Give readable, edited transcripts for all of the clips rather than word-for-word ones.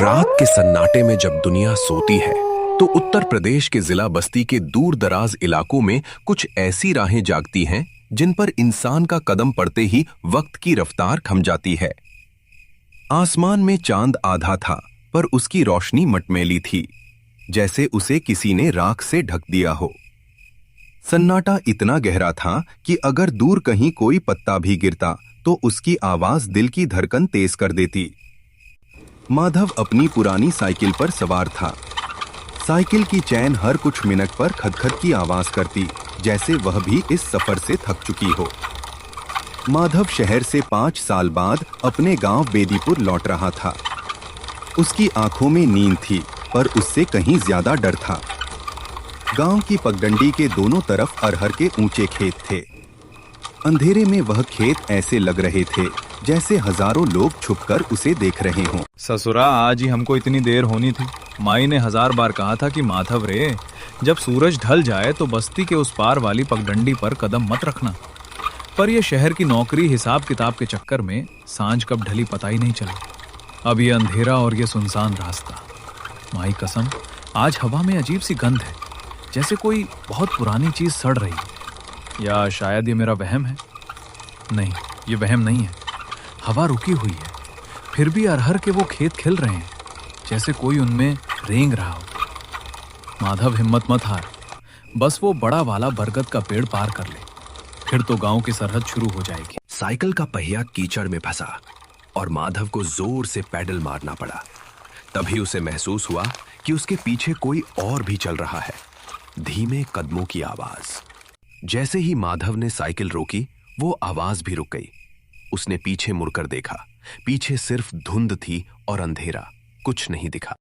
रात के सन्नाटे में जब दुनिया सोती है तो उत्तर प्रदेश के जिला बस्ती के दूर दराज इलाकों में कुछ ऐसी राहें जागती हैं जिन पर इंसान का कदम पड़ते ही वक्त की रफ्तार थम जाती है। आसमान में चांद आधा था पर उसकी रोशनी मटमैली थी, जैसे उसे किसी ने राख से ढक दिया हो। सन्नाटा इतना गहरा था कि अगर दूर कहीं कोई पत्ता भी गिरता तो उसकी आवाज दिल की धड़कन तेज कर देती। माधव अपनी पुरानी साइकिल पर सवार था। साइकिल की चैन हर कुछ मिनट पर खदखद की आवाज करती, जैसे वह भी इस सफर से थक चुकी हो। माधव शहर से 5 साल बाद अपने गांव बेदीपुर लौट रहा था। उसकी आंखों में नींद थी पर उससे कहीं ज्यादा डर था। गांव की पगडंडी के दोनों तरफ अरहर के ऊंचे खेत थे। अंधेरे में वह खेत ऐसे लग रहे थे जैसे हजारों लोग छुपकर उसे देख रहे हों। ससुरा, आज ही हमको इतनी देर होनी थी। माई ने 1000 बार कहा था कि माधव रे, जब सूरज ढल जाए तो बस्ती के उस पार वाली पगडंडी पर कदम मत रखना। पर यह शहर की नौकरी हिसाब किताब के चक्कर में सांझ कब ढली पता ही नहीं चला। अब ये अंधेरा और ये सुनसान रास्ता। माई कसम, आज हवा में अजीब सी गंध है, जैसे कोई बहुत पुरानी चीज सड़ रही है। या शायद ये मेरा वहम है। नहीं, ये वहम नहीं है। हवा रुकी हुई है, फिर भी अरहर के वो खेत खिल रहे हैं, जैसे कोई उनमें रेंग रहा हो। माधव, हिम्मत मत हार। बस वो बड़ा वाला बरगद का पेड़ पार कर ले, फिर तो गांव की सरहद शुरू हो जाएगी। साइकिल का पहिया कीचड़ में फंसा और माधव को जोर से पैडल मारना पड़ा। तभी उसे महसूस हुआ कि उसके पीछे कोई और भी चल रहा है। धीमे कदमों की आवाज। जैसे ही माधव ने साइकिल रोकी, वो आवाज भी रुक गई। उसने पीछे मुड़कर देखा। पीछे सिर्फ धुंध थी और अंधेरा, कुछ नहीं दिखा।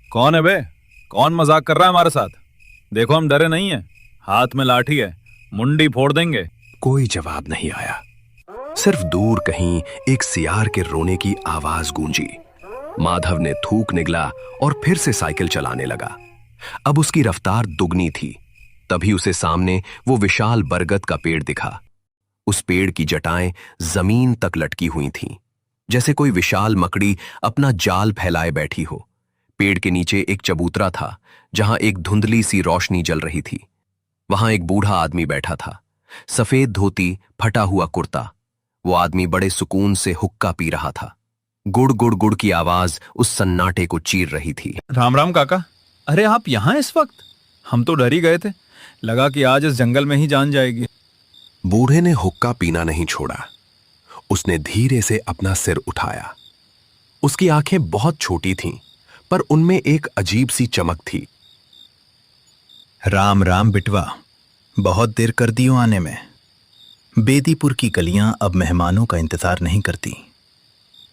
कौन है बे? कौन मजाक कर रहा है हमारे साथ? देखो, हम डरे नहीं है। हाथ में लाठी है, मुंडी फोड़ देंगे। कोई जवाब नहीं आया। सिर्फ दूर कहीं एक सियार के रोने की आवाज गूंजी। माधव ने थूक निगला और फिर से साइकिल चलाने लगा। अब उसकी रफ्तार दुगनी थी। तभी उसे सामने वो विशाल बरगद का पेड़ दिखा। उस पेड़ की जटाएं जमीन तक लटकी हुई थीं, जैसे कोई विशाल मकड़ी अपना जाल फैलाए बैठी हो। पेड़ के नीचे एक चबूतरा था, जहां एक धुंधली सी रोशनी जल रही थी। वहां एक बूढ़ा आदमी बैठा था, सफेद धोती, फटा हुआ कुर्ता। वो आदमी बड़े सुकून से हुक्का पी रहा था। गुड़ गुड़ गुड़ की आवाज उस सन्नाटे को चीर रही थी। राम राम काका। अरे, आप यहाँ इस वक्त? हम तो डर ही गए थे, लगा कि आज इस जंगल में ही जान जाएगी। बूढ़े ने हुक्का पीना नहीं छोड़ा। उसने धीरे से अपना सिर उठाया। उसकी आंखें बहुत छोटी थीं, पर उनमें एक अजीब सी चमक थी। राम राम बिटवा, बहुत देर कर दियो आने में। बेदीपुर की गलियां अब मेहमानों का इंतजार नहीं करती।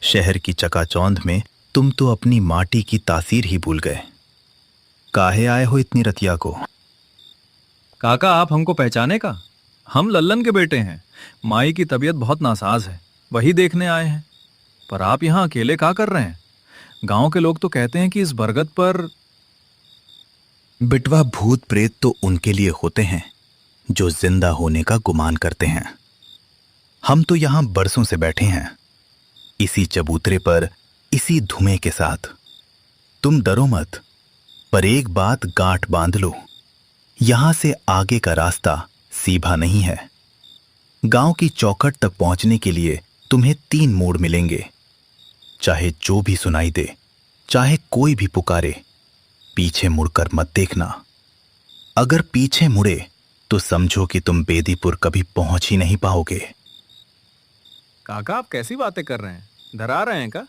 शहर की चकाचौंध में तुम तो अपनी माटी की तासीर ही भूल गए। काहे आए हो इतनी रतिया को? काका, आप हमको पहचाने का? हम लल्लन के बेटे हैं। माई की तबीयत बहुत नासाज है, वही देखने आए हैं। पर आप यहाँ अकेले क्या कर रहे हैं? गांव के लोग तो कहते हैं कि इस बरगद पर। बिटवा, भूत प्रेत तो उनके लिए होते हैं जो जिंदा होने का गुमान करते हैं। हम तो यहां बरसों से बैठे हैं, इसी चबूतरे पर, इसी धुएं के साथ। तुम डरो मत, पर एक बात गांठ बांध लो, यहां से आगे का रास्ता सीधा नहीं है। गांव की चौखट तक पहुंचने के लिए तुम्हें 3 मोड़ मिलेंगे। चाहे जो भी सुनाई दे, चाहे कोई भी पुकारे, पीछे मुड़कर मत देखना। अगर पीछे मुड़े तो समझो कि तुम बेदीपुर कभी पहुंच ही नहीं पाओगे। काका, आप कैसी बातें कर रहे हैं? डरा रहे हैं का?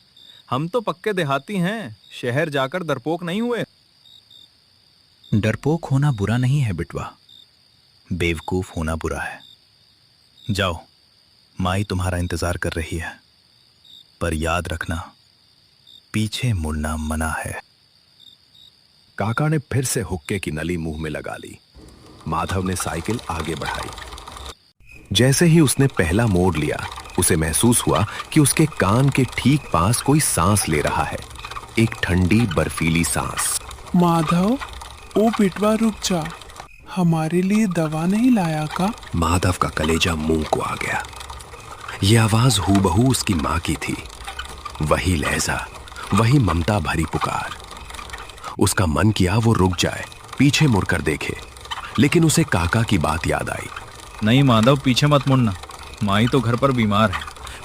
हम तो पक्के देहाती हैं, शहर जाकर डरपोक नहीं हुए। डरपोक होना बुरा नहीं है बिटवा, बेवकूफ होना बुरा है। जाओ, माई तुम्हारा इंतजार कर रही है, पर याद रखना, पीछे मुड़ना मना है। काका ने फिर से हुक्के की नली मुंह में लगा ली। माधव ने साइकिल आगे बढ़ाई। जैसे ही उसने पहला मोड़ लिया, उसे महसूस हुआ कि उसके कान के ठीक पास कोई सांस ले रहा है, एक ठंडी बर्फीली सांस। माधव, ओ बिटवा रुक जा, हमारे लिए दवा नहीं लाया का? माधव का कलेजा मुंह को आ गया। यह आवाज हूबहू उसकी मां की थी। वही लहजा, वही ममता भरी पुकार। उसका मन किया वो रुक जाए, पीछे मुड़कर देखे, लेकिन उसे काका की बात याद आई। नहीं माधव, पीछे मत मुड़ना। माई तो घर पर बीमार है,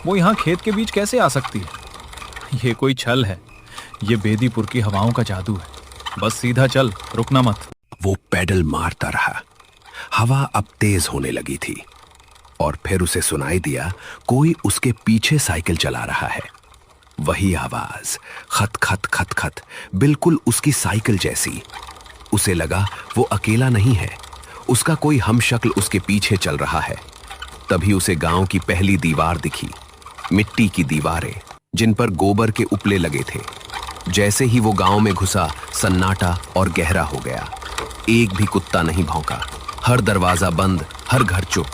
वो यहाँ खेत के बीच कैसे आ सकती है? ये कोई छल है, ये बेदीपुर की हवाओं का जादू है। बस सीधा चल, रुकना मत। वो पैडल मारता रहा। हवा अब तेज होने लगी थी और फिर उसे सुनाई दिया कोई उसके पीछे साइकिल चला रहा है। वही आवाज, खत खत खत खत, बिल्कुल उसकी साइकिल जैसी। उसे लगा वो अकेला नहीं है, उसका कोई हमशक्ल उसके पीछे चल रहा है। तभी उसे गांव की पहली दीवार दिखी, मिट्टी की दीवारें जिन पर गोबर के उपले लगे थे। जैसे ही वो गांव में घुसा, सन्नाटा और गहरा हो गया। एक भी कुत्ता नहीं भौंका, हर दरवाजा बंद, हर घर चुप,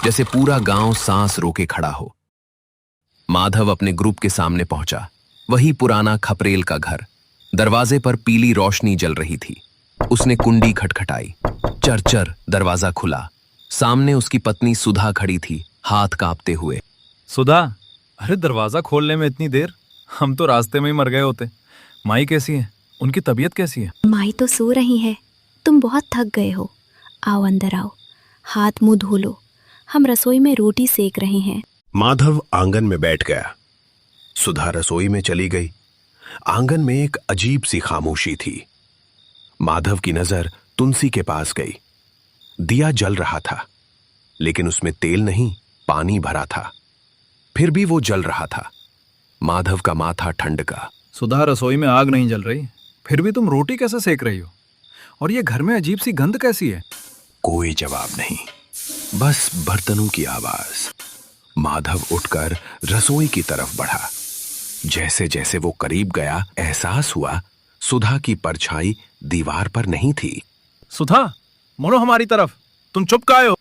जैसे पूरा गांव सांस रोके खड़ा हो। माधव अपने ग्रुप के सामने पहुंचा। वही पुराना खपरेल का घर, दरवाजे पर पीली रोशनी जल रही थी। उसने कुंडी खटखटाई, चरचर दरवाजा खुला। सामने उसकी पत्नी सुधा खड़ी थी, हाथ कांपते हुए। सुधा, अरे दरवाजा खोलने में इतनी देर, हम तो रास्ते में ही मर गए होते। माई कैसी है? उनकी तबीयत कैसी है? माई तो सो रही है, तुम बहुत थक गए हो। आओ अंदर आओ, हाथ मुंह धो लो, हम रसोई में रोटी सेक रहे हैं। माधव आंगन में बैठ गया। सुधा रसोई में चली गई। आंगन में एक अजीब सी खामोशी थी। माधव की नजर तुलसी के पास गई। दिया जल रहा था, लेकिन उसमें तेल नहीं, पानी भरा था। फिर भी वो जल रहा था। माधव का माथा ठंडका। सुधा, रसोई में आग नहीं जल रही, फिर भी तुम रोटी कैसे सेक रही हो? और ये घर में अजीब सी गंध कैसी है? कोई जवाब नहीं, बस बर्तनों की आवाज। माधव उठकर रसोई की तरफ बढ़ा। जैसे जैसे वो करीब गया, एहसास हुआ सुधा की परछाई दीवार पर नहीं थी। सुधा, मुड़ो हमारी तरफ, तुम चुप काहे हो?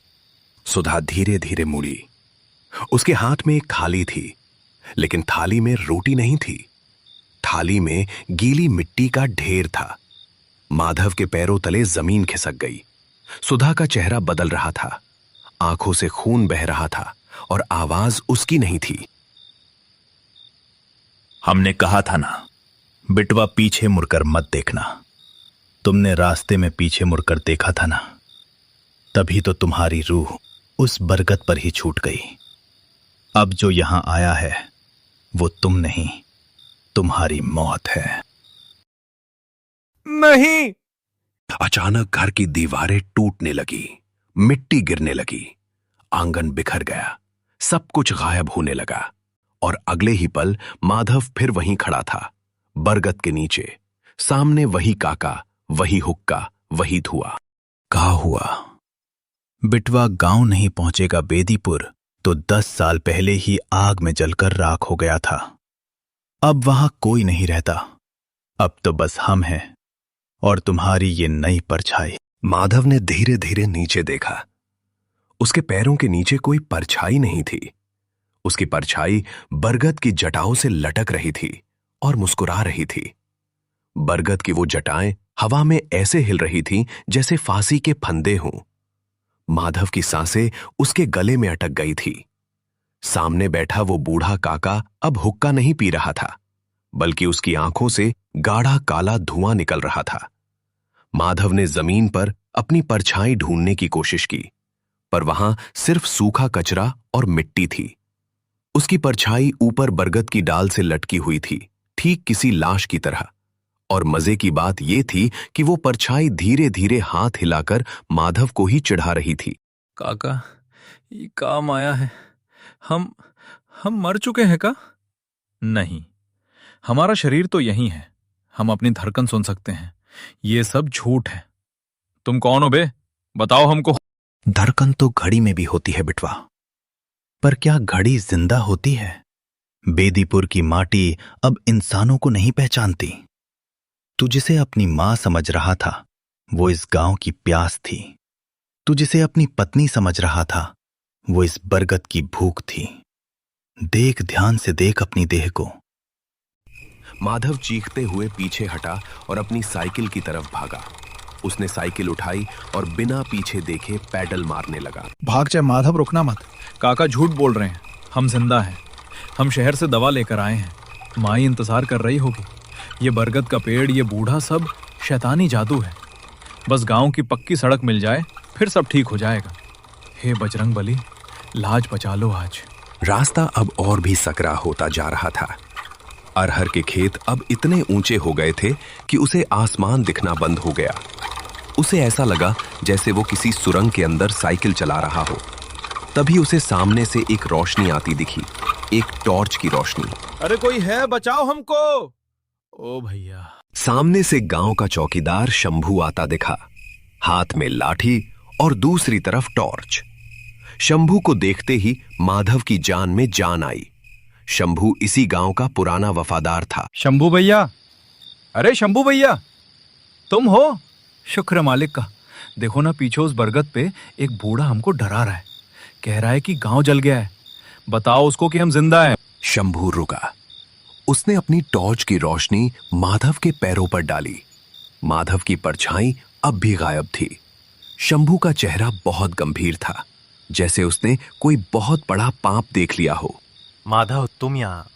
सुधा धीरे धीरे मुड़ी। उसके हाथ में एक थाली थी, लेकिन थाली में रोटी नहीं थी। थाली में गीली मिट्टी का ढेर था। माधव के पैरों तले जमीन खिसक गई। सुधा का चेहरा बदल रहा था, आंखों से खून बह रहा था और आवाज उसकी नहीं थी। हमने कहा था ना, बिटवा पीछे मुड़कर मत देखना। तुमने रास्ते में पीछे मुड़कर देखा था ना, तभी तो तुम्हारी रूह उस बरगद पर ही छूट गई। अब जो यहां आया है वो तुम नहीं, तुम्हारी मौत है। नहीं। अचानक घर की दीवारें टूटने लगी, मिट्टी गिरने लगी, आंगन बिखर गया, सब कुछ गायब होने लगा। और अगले ही पल माधव फिर वहीं खड़ा था, बरगद के नीचे। सामने वही काका, वही हुक्का, वही धुआं। कहा हुआ बिटवा गांव नहीं पहुंचेगा बेदीपुर तो 10 साल पहले ही आग में जलकर राख हो गया था। अब वहां कोई नहीं रहता, अब तो बस हम हैं और तुम्हारी ये नई परछाई। माधव ने धीरे धीरे नीचे देखा। उसके पैरों के नीचे कोई परछाई नहीं थी। उसकी परछाई बरगद की जटाओं से लटक रही थी और मुस्कुरा रही थी। बरगद की वो जटाएं हवा में ऐसे हिल रही थीं जैसे फांसी के फंदे हों। माधव की सांसें उसके गले में अटक गई थी। सामने बैठा वो बूढ़ा काका अब हुक्का नहीं पी रहा था, बल्कि उसकी आंखों से गाढ़ा काला धुआं निकल रहा था। माधव ने जमीन पर अपनी परछाई ढूंढने की कोशिश की, पर वहां सिर्फ सूखा कचरा और मिट्टी थी। उसकी परछाई ऊपर बरगद की डाल से लटकी हुई थी, ठीक किसी लाश की तरह। और मजे की बात यह थी कि वो परछाई धीरे धीरे हाथ हिलाकर माधव को ही चिढ़ा रही थी। काका, ये काम आया है। हम मर चुके हैं का? नहीं, हमारा शरीर तो यही है, हम अपनी धड़कन सुन सकते हैं। ये सब झूठ है। तुम कौन हो बे? बताओ हमको। धड़कन तो घड़ी में भी होती है बिटवा, पर क्या घड़ी जिंदा होती है? बेदीपुर की माटी अब इंसानों को नहीं पहचानती। तू जिसे अपनी मां समझ रहा था वो इस गांव की प्यास थी। तू जिसे अपनी पत्नी समझ रहा था वो इस बरगद की भूख थी। देख, ध्यान से देख अपनी देह को। माधव चीखते हुए पीछे हटा और अपनी साइकिल की तरफ भागा। उसने साइकिल उठाई और बिना पीछे देखे पैडल मारने लगा। भाग जाए माधव, रुकना मत। काका झूठ बोल रहे हैं, हम जिंदा हैं। हम शहर से दवा लेकर आए हैं, माई इंतजार कर रही होगी। ये बरगद का पेड़, ये बूढ़ा, सब शैतानी जादू है। बस गांव की पक्की सड़क मिल जाए फिर सब ठीक हो जाएगा। हे बजरंग बली, लाज बचा लो आज। रास्ता अब और भी सकरा होता जा रहा था। अरहर के खेत अब इतने ऊंचे हो गए थे कि उसे आसमान दिखना बंद हो गया। उसे ऐसा लगा जैसे वो किसी सुरंग के अंदर साइकिल चला रहा हो। तभी उसे सामने से एक रोशनी आती दिखी, एक टॉर्च की रोशनी। अरे कोई है, बचाओ हमको। ओ भैया। सामने से गांव का चौकीदार शंभू आता दिखा, हाथ में लाठी और दूसरी तरफ टॉर्च। शंभू को देखते ही माधव की जान में जान आई। शंभू इसी गांव का पुराना वफादार था। शंभू भैया, अरे शंभू भैया, तुम हो? शुक्र मालिक का। देखो ना, पीछे उस बरगद पे एक बूढ़ा हमको डरा रहा है, कह रहा है कि गांव जल गया है, बताओ उसको कि हम जिंदा हैं। शंभू रुका। उसने अपनी टॉर्च की रोशनी माधव के पैरों पर डाली। माधव की परछाई अब भी गायब थी। शंभू का चेहरा बहुत गंभीर था, जैसे उसने कोई बहुत बड़ा पाप देख लिया हो। माधव, तुम यहाँ?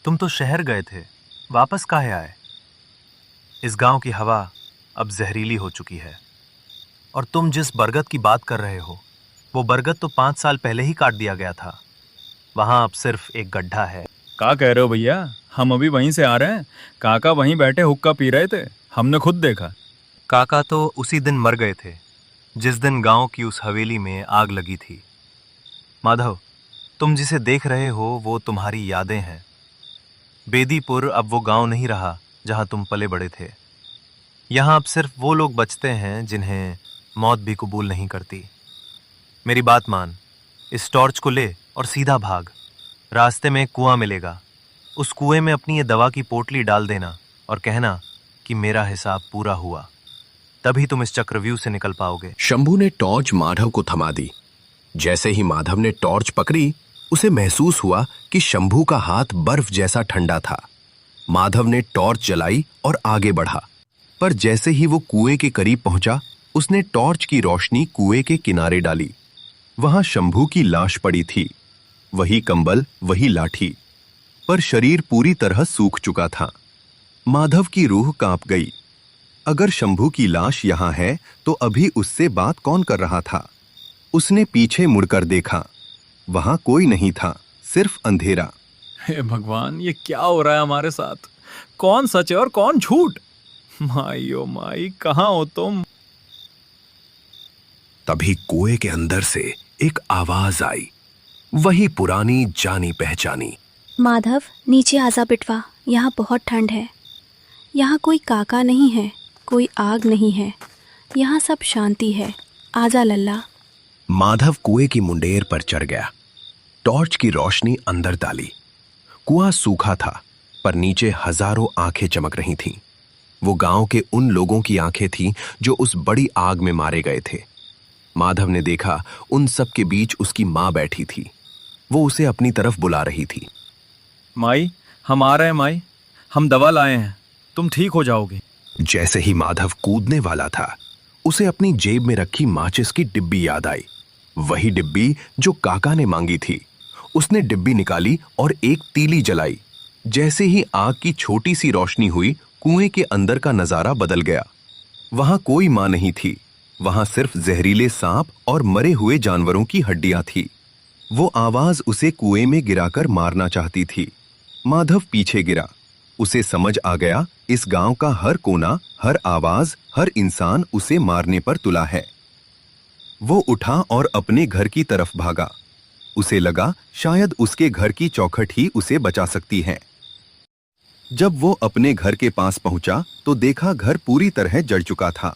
तुम तो शहर गए थे, वापस काहे आए? इस गांव की हवा अब जहरीली हो चुकी है। और तुम जिस बरगद की बात कर रहे हो, वो बरगद तो 5 साल पहले ही काट दिया गया था। वहां अब सिर्फ एक गड्ढा है। क्या कह रहे हो भैया? हम अभी वहीं से आ रहे हैं। काका वहीं बैठे हुक्का पी रहे थे, हमने खुद देखा। काका तो उसी दिन मर गए थे जिस दिन गांव की उस हवेली में आग लगी थी। माधव, तुम जिसे देख रहे हो वो तुम्हारी यादें हैं। बेदीपुर अब वो गांव नहीं रहा जहां तुम पले बड़े थे। यहां अब सिर्फ वो लोग बचते हैं जिन्हें मौत भी कबूल नहीं करती। मेरी बात मान, इस टॉर्च को ले और सीधा भाग। रास्ते में एक कुआं मिलेगा, उस कुएं में अपनी ये दवा की पोटली डाल देना और कहना कि मेरा हिसाब पूरा हुआ। तभी तुम इस चक्रव्यूह से निकल पाओगे। शंभू ने टॉर्च माधव को थमा दी। जैसे ही माधव ने टॉर्च पकड़ी, उसे महसूस हुआ कि शंभू का हाथ बर्फ जैसा ठंडा था। माधव ने टॉर्च जलाई और आगे बढ़ा, पर जैसे ही वो कुएं के करीब पहुंचा, उसने टॉर्च की रोशनी कुएं के किनारे डाली। वहां शंभू की लाश पड़ी थी, वही कंबल, वही लाठी, पर शरीर पूरी तरह सूख चुका था। माधव की रूह कांप गई। अगर शंभू की लाश यहां है तो अभी उससे बात कौन कर रहा था? उसने पीछे मुड़कर देखा, वहां कोई नहीं था, सिर्फ अंधेरा। हे भगवान, ये क्या हो रहा है हमारे साथ? कौन सच है और कौन झूठ? माई ओ माई, कहां हो तुम? तभी कुएं के अंदर से एक आवाज आई, वही पुरानी जानी पहचानी। माधव, नीचे आजा बिटवा, यहाँ बहुत ठंड है। यहाँ कोई काका नहीं है, कोई आग नहीं है, यहाँ सब शांति है। आजा लल्ला। माधव कुएं की मुंडेर पर चढ़ गया, टॉर्च की रोशनी अंदर डाली। कुआं सूखा था, पर नीचे हजारों आंखें चमक रही थीं। वो गांव के उन लोगों की आंखें थीं जो उस बड़ी आग में मारे गए थे। माधव ने देखा, उन सब के बीच उसकी मां बैठी थी। वो उसे अपनी तरफ बुला रही थी। माई, हम आ रहे हैं माई, हम दवा लाए हैं, तुम ठीक हो जाओगे। जैसे ही माधव कूदने वाला था, उसे अपनी जेब में रखी माचिस की डिब्बी याद आई, वही डिब्बी जो काका ने मांगी थी। उसने डिब्बी निकाली और एक तीली जलाई। जैसे ही आग की छोटी सी रोशनी हुई, कुएं के अंदर का नजारा बदल गया। वहां कोई मां नहीं थी, वहां सिर्फ जहरीले सांप और मरे हुए जानवरों की हड्डियां थी। वो आवाज उसे कुएं में गिराकर मारना चाहती थी। माधव पीछे गिरा। उसे समझ आ गया, इस गांव का हर कोना, हर आवाज, हर इंसान उसे मारने पर तुला है। वो उठा और अपने घर की तरफ भागा। उसे लगा शायद उसके घर की चौखट ही उसे बचा सकती है। जब वो अपने घर के पास पहुंचा तो देखा घर पूरी तरह जल चुका था।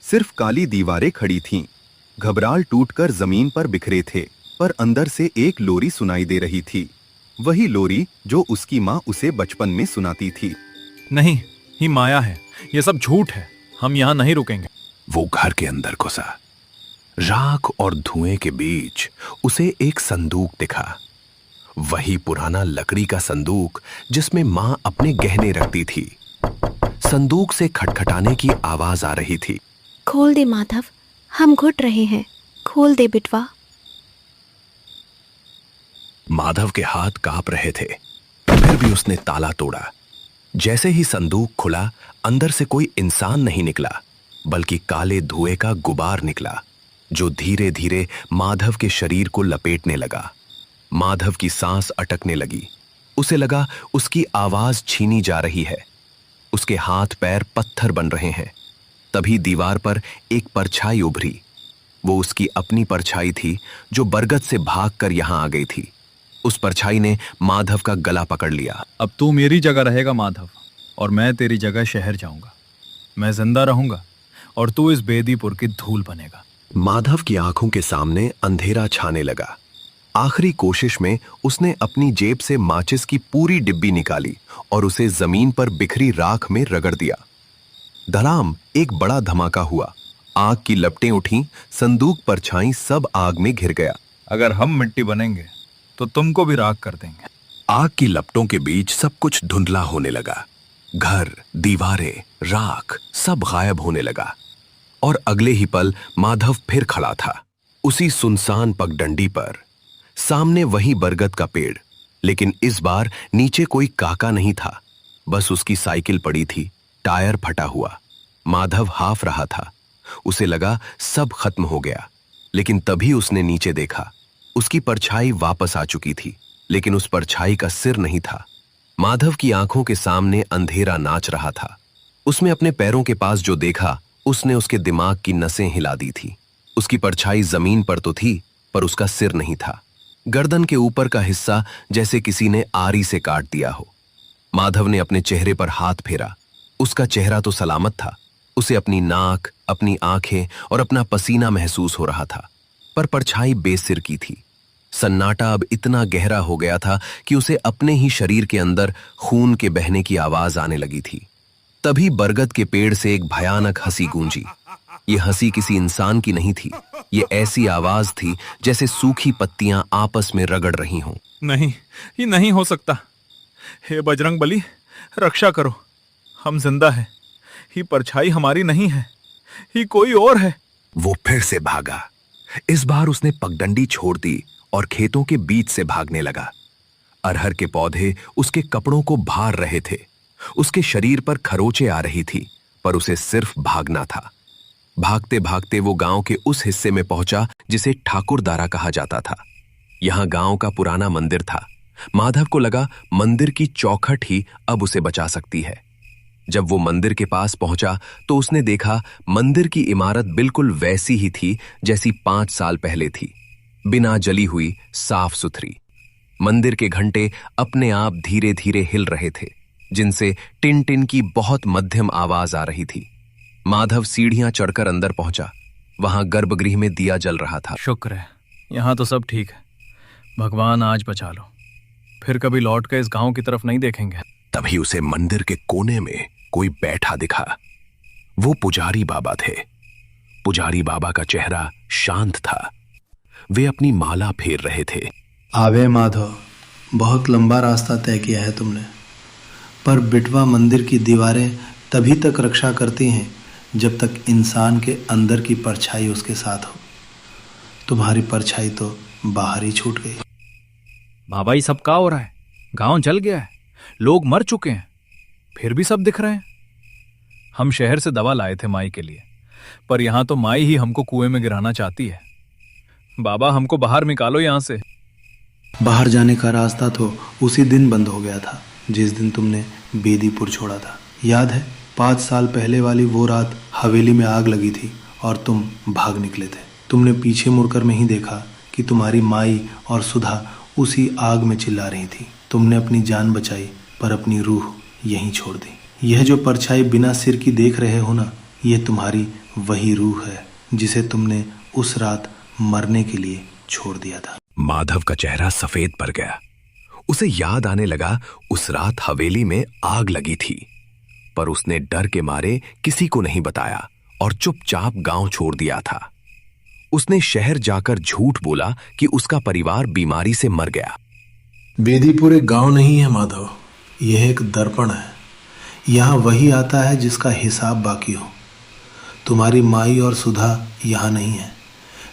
सिर्फ काली दीवारें खड़ी थीं। घबराल टूटकर जमीन पर बिखरे थे, पर अंदर से एक लोरी सुनाई दे रही थी, वही लोरी जो उसकी माँ उसे बचपन में सुनाती थी। नहीं, ये माया है, ये सब झूठ है, हम यहाँ नहीं रुकेंगे। वो घर के अंदर घुसा। राख और धुएं के बीच उसे एक संदूक दिखा, वही पुराना लकड़ी का संदूक जिसमें मां अपने गहने रखती थी। संदूक से खटखटाने की आवाज आ रही थी। खोल दे माधव, हम घुट रहे हैं, खोल दे बिटवा। माधव के हाथ कांप रहे थे, फिर भी उसने ताला तोड़ा। जैसे ही संदूक खुला, अंदर से कोई इंसान नहीं निकला, बल्कि काले धुएं का गुबार निकला, जो धीरे धीरे माधव के शरीर को लपेटने लगा। माधव की सांस अटकने लगी। उसे लगा उसकी आवाज छीनी जा रही है। उसके हाथ पैर पत्थर बन रहे हैं। तभी दीवार पर एक परछाई उभरी। वो उसकी अपनी परछाई थी, जो बरगद से भागकर यहां आ गई थी। उस परछाई ने माधव का गला पकड़ लिया। अब तू मेरी जगह रहेगा माधव, और मैं तेरी जगह शहर जाऊंगा। मैं जिंदा रहूंगा और तू इस बेदीपुर की धूल बनेगा। माधव की आंखों के सामने अंधेरा छाने लगा। आखिरी कोशिश में उसने अपनी जेब से माचिस की पूरी डिब्बी निकाली और उसे जमीन पर बिखरी राख में रगड़ दिया। धड़ाम एक बड़ा धमाका हुआ। आग की लपटें उठी, संदूक परछाई सब आग में घिर गया। अगर हम मिट्टी बनेंगे तो तुमको भी राख कर देंगे। आग की लपटों के बीच सब कुछ धुंधला होने लगा। घर, दीवारें, राख सब गायब होने लगा। और अगले ही पल माधव फिर खड़ा था, उसी सुनसान पगडंडी पर। सामने वही बरगद का पेड़, लेकिन इस बार नीचे कोई काका नहीं था। बस उसकी साइकिल पड़ी थी, टायर फटा हुआ। माधव हाफ रहा था। उसे लगा सब खत्म हो गया, लेकिन तभी उसने नीचे देखा। उसकी परछाई वापस आ चुकी थी, लेकिन उस परछाई का सिर नहीं था। माधव की आंखों के सामने अंधेरा नाच रहा था। उसने अपने पैरों के पास जो देखा, उसने उसके दिमाग की नसें हिला दी थी। उसकी परछाई जमीन पर तो थी, पर उसका सिर नहीं था। गर्दन के ऊपर का हिस्सा जैसे किसी ने आरी से काट दिया हो। माधव ने अपने चेहरे पर हाथ फेरा। उसका चेहरा तो सलामत था। उसे अपनी नाक, अपनी आंखें और अपना पसीना महसूस हो रहा था, पर परछाई बेसिर की थी। सन्नाटा अब इतना गहरा हो गया था कि उसे अपने ही शरीर के अंदर खून के बहने की आवाज आने लगी थी। तभी बरगद के पेड़ से एक भयानक हंसी गूंजी। ये हंसी किसी इंसान की नहीं थी। ये ऐसी आवाज थी जैसे सूखी पत्तियां आपस में रगड़ रही हों। नहीं, ये नहीं हो सकता। हे बजरंग बली, रक्षा करो, हम जिंदा हैं। ये परछाई हमारी नहीं है, ये कोई और है। वो फिर से भागा। इस बार उसने पगडंडी छोड़ दी और खेतों के बीच से भागने लगा। अरहर के पौधे उसके कपड़ों को भार रहे थे। उसके शरीर पर खरोंचे आ रही थी, पर उसे सिर्फ भागना था। भागते भागते वो गांव के उस हिस्से में पहुंचा जिसे ठाकुरदारा कहा जाता था। यहां गांव का पुराना मंदिर था। माधव को लगा मंदिर की चौखट ही अब उसे बचा सकती है। जब वो मंदिर के पास पहुंचा तो उसने देखा मंदिर की इमारत बिल्कुल वैसी ही थी जैसी 5 साल पहले थी, बिना जली हुई, साफ सुथरी। मंदिर के घंटे अपने आप धीरे धीरे हिल रहे थे, जिनसे टिन टिन की बहुत मध्यम आवाज आ रही थी। माधव सीढ़ियां चढ़कर अंदर पहुंचा। वहां गर्भगृह में दिया जल रहा था। शुक्र है, यहां तो सब ठीक है। भगवान आज बचा लो, फिर कभी लौट कर इस गांव की तरफ नहीं देखेंगे। तभी उसे मंदिर के कोने में कोई बैठा दिखा। वो पुजारी बाबा थे। पुजारी बाबा का चेहरा शांत था। वे अपनी माला फेर रहे थे। आवे माधव, बहुत लंबा रास्ता तय किया है तुमने, पर बिटवा मंदिर की दीवारें तभी तक रक्षा करती हैं जब तक इंसान के अंदर की परछाई उसके साथ हो। तुम्हारी परछाई तो बाहर ही छूट गई। बाबा, ये सब क्या हो रहा है? गांव जल गया है, लोग मर चुके हैं, फिर भी सब दिख रहे हैं। हम शहर से दवा लाए थे माई के लिए, पर यहां तो माई ही हमको कुएं में गिराना चाहती है। बाबा, हमको बाहर निकालो यहां से। बाहर जाने का रास्ता तो उसी दिन बंद हो गया था जिस दिन तुमने बेदीपुर छोड़ा था। याद है 5 साल पहले वाली वो रात हवेली में आग लगी थी और तुम भाग निकले थे। तुमने पीछे मुड़कर नहीं देखा कि तुम्हारी माई और सुधा उसी आग में चिल्ला रही थी। तुमने अपनी जान बचाई, पर अपनी रूह यहीं छोड़ दी। यह जो परछाई बिना सिर की देख रहे हो ना, ये तुम्हारी वही रूह है जिसे तुमने उस रात मरने के लिए छोड़ दिया था। माधव का चेहरा सफेद पड़ गया। उसे याद आने लगा उस रात हवेली में आग लगी थी, पर उसने डर के मारे किसी को नहीं बताया और चुपचाप गांव छोड़ दिया था। उसने शहर जाकर झूठ बोला कि उसका परिवार बीमारी से मर गया। बेदीपुर एक गांव नहीं है माधव, यह एक दर्पण है। यहाँ वही आता है जिसका हिसाब बाकी हो। तुम्हारी माई और सुधा यहाँ नहीं है,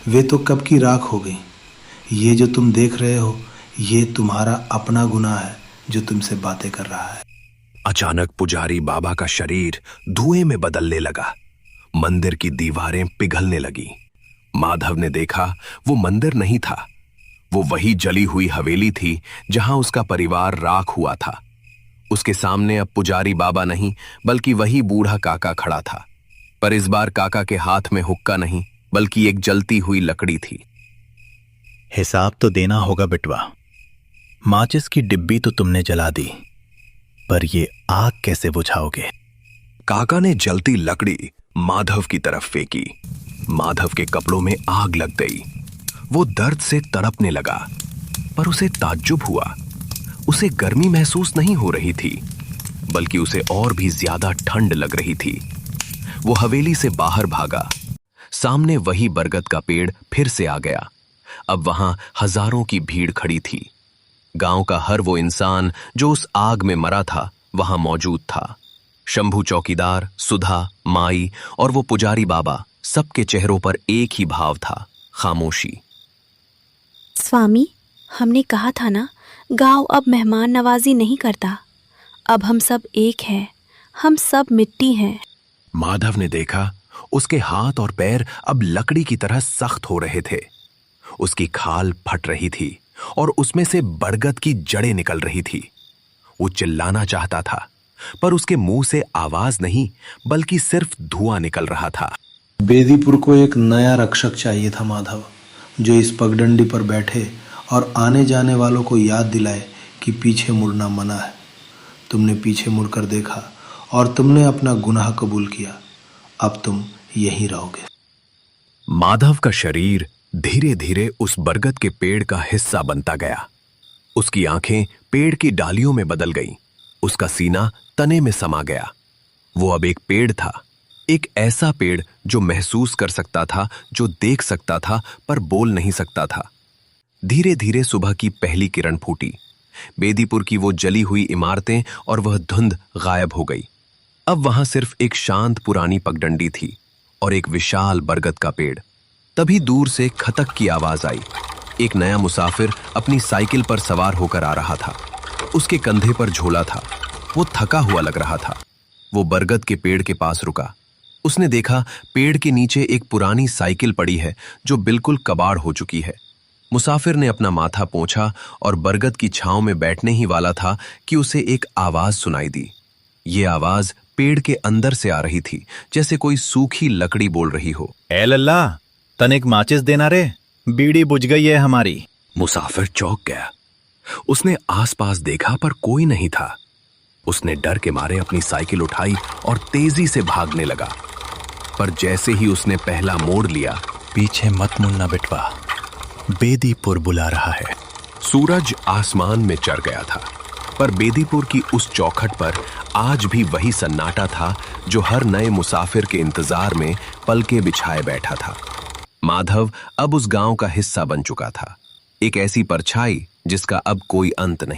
वे तो कब की राख हो गई। ये जो तुम देख रहे हो, ये तुम्हारा अपना गुनाह है जो तुमसे बातें कर रहा है। अचानक पुजारी बाबा का शरीर धुएं में बदलने लगा। मंदिर की दीवारें पिघलने लगी। माधव ने देखा वो मंदिर नहीं था, वो वही जली हुई हवेली थी जहां उसका परिवार राख हुआ था। उसके सामने अब पुजारी बाबा नहीं बल्कि वही बूढ़ा काका खड़ा था, पर इस बार काका के हाथ में हुक्का नहीं बल्कि एक जलती हुई लकड़ी थी। हिसाब तो देना होगा बिटवा। माचिस की डिब्बी तो तुमने जला दी, पर ये आग कैसे बुझाओगे? काका ने जलती लकड़ी माधव की तरफ फेंकी। माधव के कपड़ों में आग लग गई। वो दर्द से तड़पने लगा, पर उसे ताज्जुब हुआ। उसे गर्मी महसूस नहीं हो रही थी, बल्कि उसे और भी ज्यादा ठंड लग रही थी। वो हवेली से बाहर भागा। सामने वही बरगद का पेड़ फिर से आ गया। अब वहां हजारों की भीड़ खड़ी थी। गांव का हर वो इंसान जो उस आग में मरा था वहां मौजूद था। शंभू चौकीदार, सुधा, माई और वो पुजारी बाबा, सबके चेहरों पर एक ही भाव था, खामोशी। स्वामी, हमने कहा था ना, गांव अब मेहमान नवाजी नहीं करता। अब हम सब एक हैं, हम सब मिट्टी हैं। माधव ने देखा उसके हाथ और पैर अब लकड़ी की तरह सख्त हो रहे थे। उसकी खाल फट रही थी और उसमें से बरगद की जड़ें निकल रही थी। वो चिल्लाना चाहता था, पर उसके मुंह से आवाज नहीं बल्कि सिर्फ धुआं निकल रहा था। बेदीपुर को एक नया रक्षक चाहिए था माधव, जो इस पगडंडी पर बैठे और आने जाने वालों को याद दिलाए कि पीछे मुड़ना मना है। तुमने पीछे मुड़कर देखा और तुमने अपना गुनाह कबूल किया। अब तुम यहीं रहोगे। माधव का शरीर धीरे धीरे उस बरगद के पेड़ का हिस्सा बनता गया। उसकी आंखें पेड़ की डालियों में बदल गईं। उसका सीना तने में समा गया। वो अब एक पेड़ था, एक ऐसा पेड़ जो महसूस कर सकता था, जो देख सकता था पर बोल नहीं सकता था। धीरे धीरे सुबह की पहली किरण फूटी। बेदीपुर की वो जली हुई इमारतें और वह धुंध गायब हो गई। अब वहां सिर्फ एक शांत पुरानी पगडंडी थी और एक विशाल बरगद का पेड़। तभी दूर से खतक की आवाज आई। एक नया मुसाफिर अपनी साइकिल पर सवार होकर आ रहा था। उसके कंधे पर झोला था। वो थका हुआ लग रहा था। वो बरगद के पेड़ के पास रुका। उसने देखा पेड़ के नीचे एक पुरानी साइकिल पड़ी है जो बिल्कुल कबाड़ हो चुकी है। मुसाफिर ने अपना माथा पोंछा और बरगद की छांव में बैठने ही वाला था कि उसे एक आवाज सुनाई दी। ये आवाज पेड़ के अंदर से आ रही थी, जैसे कोई सूखी लकड़ी बोल रही हो। ए लल्ला, तनिक माचिस देना रे, बीड़ी बुझ गई है हमारी। मुसाफिर चौंक गया। उसने आसपास देखा पर कोई नहीं था। उसने डर के मारे अपनी साइकिल उठाई और तेजी से भागने लगा, पर जैसे ही उसने पहला मोड़ लिया, पीछे मत मुड़ना बिटवा, बेदीपुर बुला रहा है। सूरज आसमान में चढ़ गया था, पर बेदीपुर की उस चौखट पर आज भी वही सन्नाटा था जो हर नए मुसाफिर के इंतजार में पलके बिछाए बैठा था। माधव अब उस गांव का हिस्सा बन चुका था, एक ऐसी परछाई जिसका अब कोई अंत नहीं।